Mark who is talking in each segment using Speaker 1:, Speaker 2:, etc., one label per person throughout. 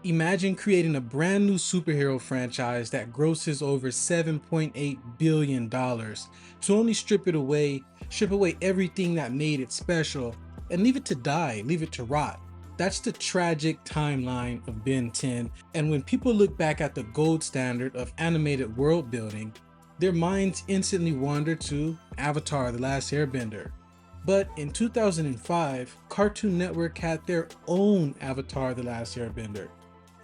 Speaker 1: Imagine creating a brand new superhero franchise that grosses over $7.8 billion to only strip away everything that made it special and leave it to die, leave it to rot. That's the tragic timeline of Ben 10, and when people look back at the gold standard of animated world building, their minds instantly wander to Avatar: The Last Airbender. But in 2005, Cartoon Network had their own Avatar: The Last Airbender,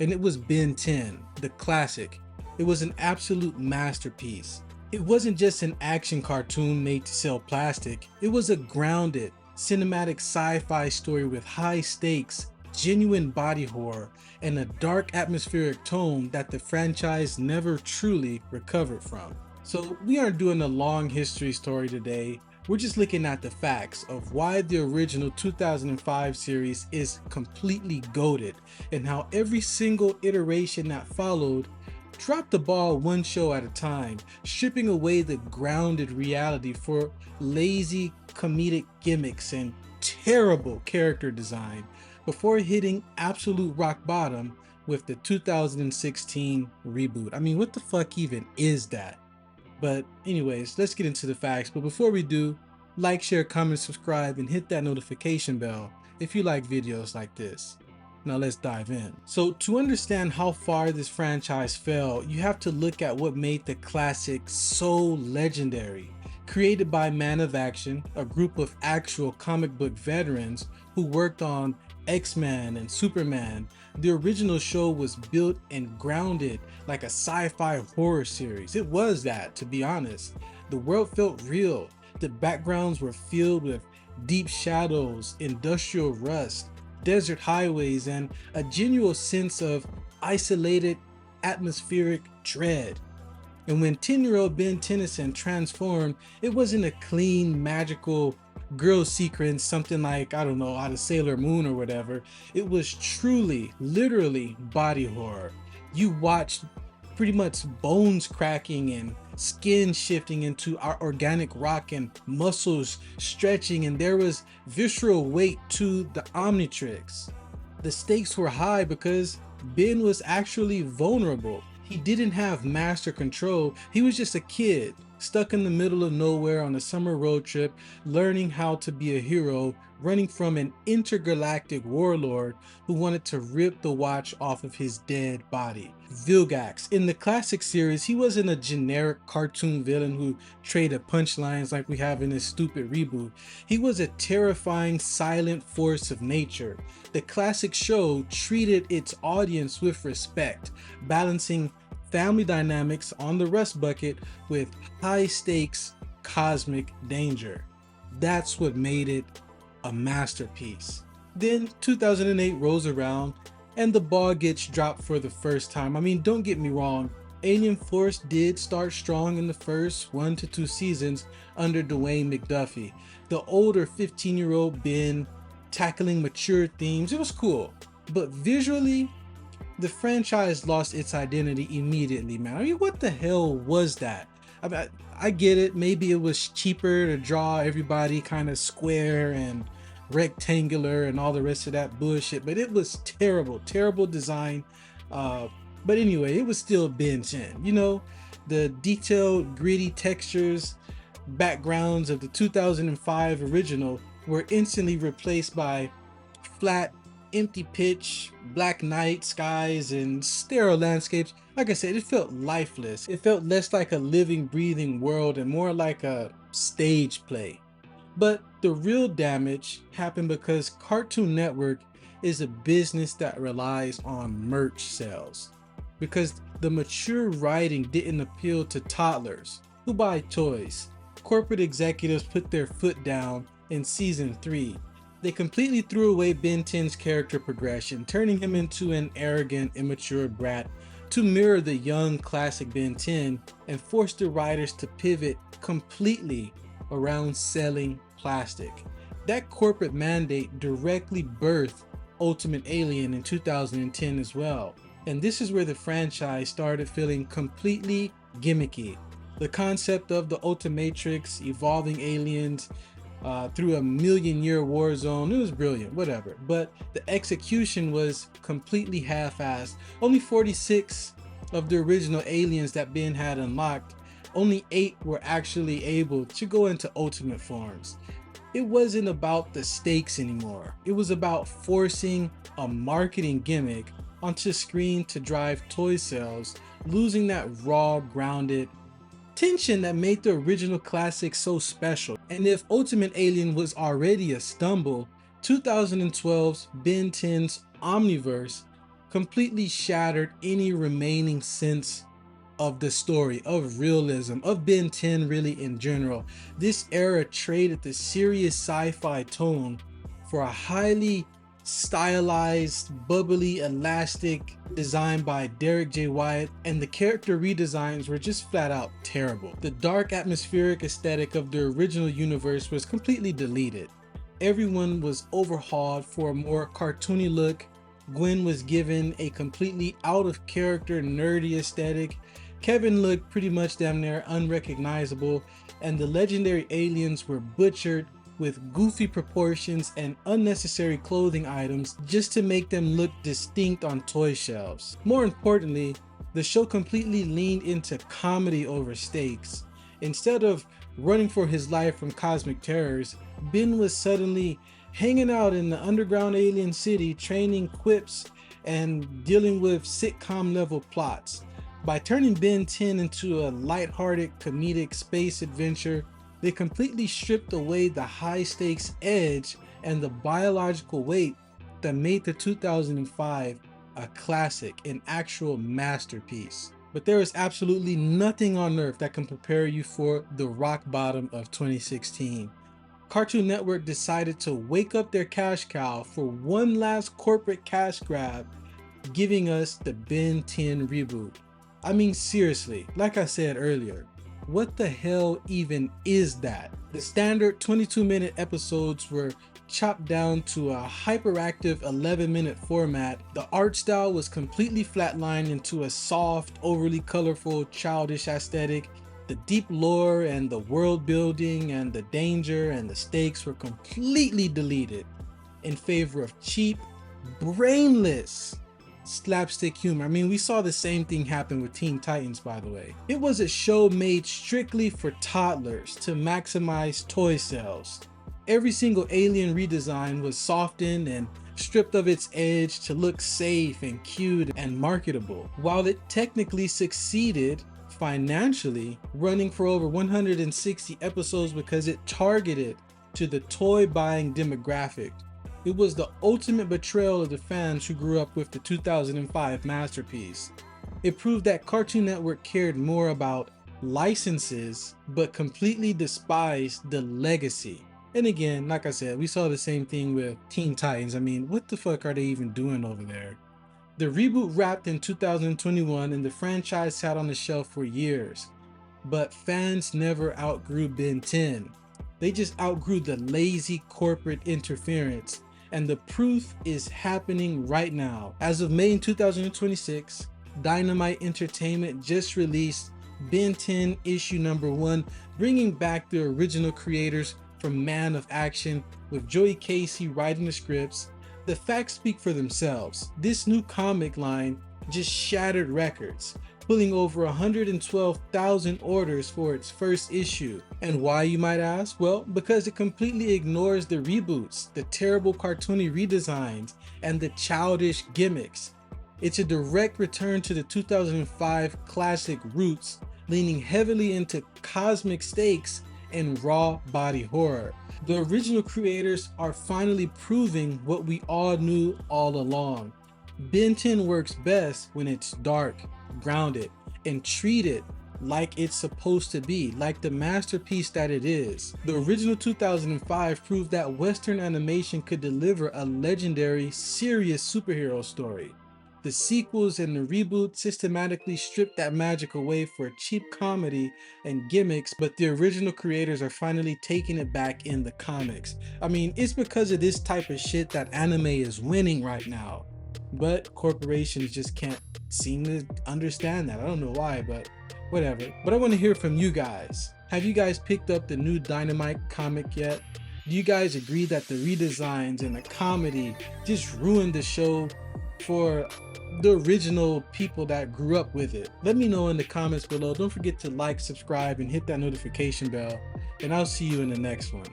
Speaker 1: and it was Ben 10, the classic. It was an absolute masterpiece. It wasn't just an action cartoon made to sell plastic, it was a grounded, cinematic sci-fi story with high stakes, genuine body horror, and a dark atmospheric tone that the franchise never truly recovered from. So we aren't doing a long history story today. We're just looking at the facts of why the original 2005 series is completely goated and how every single iteration that followed dropped the ball one show at a time, stripping away the grounded reality for lazy comedic gimmicks and terrible character design before hitting absolute rock bottom with the 2016 reboot. I mean, what the fuck even is that? But anyways, let's get into the facts. But before we do, like, share, comment, subscribe, and hit that notification bell if you like videos like this. Now let's dive in. So to understand how far this franchise fell, you have to look at what made the classic so legendary. Created by Man of Action, a group of actual comic book veterans who worked on X-Men and Superman, the original show was built and grounded like a sci-fi horror series. It was that, to be honest. The world felt real. The backgrounds were filled with deep shadows, industrial rust, desert highways, and a genuine sense of isolated atmospheric dread. And when 10-year-old Ben Tennyson transformed, it wasn't a clean, magical girl sequence, something like, I don't know, out of Sailor Moon or whatever. It was truly, literally body horror. You watched pretty much bones cracking and skin shifting into our organic rock and muscles stretching, and there was visceral weight to the Omnitrix. The stakes were high because Ben was actually vulnerable. He didn't have master control. He was just a kid stuck in the middle of nowhere on a summer road trip, learning how to be a hero, running from an intergalactic warlord who wanted to rip the watch off of his dead body. Vilgax. In the classic series, he wasn't a generic cartoon villain who traded punchlines like we have in this stupid reboot. He was a terrifying, silent force of nature. The classic show treated its audience with respect, balancing family dynamics on the rust bucket with high stakes cosmic danger. That's what made it a masterpiece. Then 2008 rolls around and the ball gets dropped for the first time. I mean, don't get me wrong, Alien Force did start strong in the first 1 to 2 seasons under Dwayne McDuffie. The older 15-year-old Ben tackling mature themes, it was cool. But visually, the franchise lost its identity immediately, man. I mean, what the hell was that? I get it. Maybe it was cheaper to draw everybody kind of square and rectangular and all the rest of that bullshit, but it was terrible, terrible design. But anyway, it was still Ben 10. You know, the detailed, gritty textures, backgrounds of the 2005 original were instantly replaced by flat, empty pitch, black night skies, and sterile landscapes. Like I said, it felt lifeless. It felt less like a living, breathing world and more like a stage play. But the real damage happened because Cartoon Network is a business that relies on merch sales. Because the mature writing didn't appeal to toddlers who buy toys. Corporate executives put their foot down in season 3. They completely threw away Ben 10's character progression, turning him into an arrogant, immature brat to mirror the young classic Ben 10, and forced the writers to pivot completely around selling plastic. That corporate mandate directly birthed Ultimate Alien in 2010 as well. And this is where the franchise started feeling completely gimmicky. The concept of the Ultimatrix, evolving aliens, through a million-year war zone. It was brilliant, whatever. But the execution was completely half-assed. Only 46 of the original aliens that Ben had unlocked, only 8 were actually able to go into ultimate forms. It wasn't about the stakes anymore. It was about forcing a marketing gimmick onto screen to drive toy sales, losing that raw, grounded tension that made the original classic so special. And if Ultimate Alien was already a stumble, 2012's Ben 10's Omniverse completely shattered any remaining sense of the story, of realism, of Ben 10 really in general. This era traded the serious sci-fi tone for a highly stylized, bubbly, elastic design by Derek J. Wyatt, and the character redesigns were just flat out terrible. The dark atmospheric aesthetic of the original universe was completely deleted. Everyone was overhauled for a more cartoony look. Gwen was given a completely out of character, nerdy aesthetic. Kevin looked pretty much damn near unrecognizable, and the legendary aliens were butchered with goofy proportions and unnecessary clothing items just to make them look distinct on toy shelves. More importantly, the show completely leaned into comedy over stakes. Instead of running for his life from cosmic terrors, Ben was suddenly hanging out in the underground alien city, training quips and dealing with sitcom level plots. By turning Ben 10 into a lighthearted comedic space adventure, they completely stripped away the high stakes edge and the biological weight that made the 2005 a classic, an actual masterpiece. But there is absolutely nothing on earth that can prepare you for the rock bottom of 2016. Cartoon Network decided to wake up their cash cow for one last corporate cash grab, giving us the Ben 10 reboot. I mean, seriously, like I said earlier, what the hell even is that? The standard 22-minute episodes were chopped down to a hyperactive 11-minute format. The art style was completely flatlined into a soft, overly colorful, childish aesthetic. The deep lore and the world building and the danger and the stakes were completely deleted in favor of cheap, brainless slapstick humor. I mean, we saw the same thing happen with Teen Titans, by the way. It was a show made strictly for toddlers to maximize toy sales. Every single alien redesign was softened and stripped of its edge to look safe and cute and marketable. While it technically succeeded financially, running for over 160 episodes because it targeted to the toy buying demographic, it was the ultimate betrayal of the fans who grew up with the 2005 masterpiece. It proved that Cartoon Network cared more about licenses but completely despised the legacy. And again, like I said, we saw the same thing with Teen Titans. I mean, what the fuck are they even doing over there? The reboot wrapped in 2021 and the franchise sat on the shelf for years. But fans never outgrew Ben 10. They just outgrew the lazy corporate interference. And the proof is happening right now. As of May in 2026, Dynamite Entertainment just released Ben 10 issue number 1, bringing back the original creators from Man of Action, with Joey Casey writing the scripts. The facts speak for themselves. This new comic line just shattered records, pulling over 112,000 orders for its first issue. And why, you might ask? Well, because it completely ignores the reboots, the terrible cartoony redesigns, and the childish gimmicks. It's a direct return to the 2005 classic roots, leaning heavily into cosmic stakes and raw body horror. The original creators are finally proving what we all knew all along. Ben 10 works best when it's dark, grounded, and treated like it's supposed to be, like the masterpiece that it is. The original 2005 proved that Western animation could deliver a legendary, serious superhero story. The sequels and the reboot systematically stripped that magic away for cheap comedy and gimmicks, but the original creators are finally taking it back in the comics. I mean, it's because of this type of shit that anime is winning right now. But corporations just can't seem to understand that. I don't know why, but whatever. But I want to hear from you guys. Have you guys picked up the new Dynamite comic yet? Do you guys agree that the redesigns and the comedy just ruined the show for the original people that grew up with it? Let me know in the comments below. Don't forget to like, subscribe, and hit that notification bell. And I'll see you in the next one.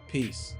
Speaker 1: Peace.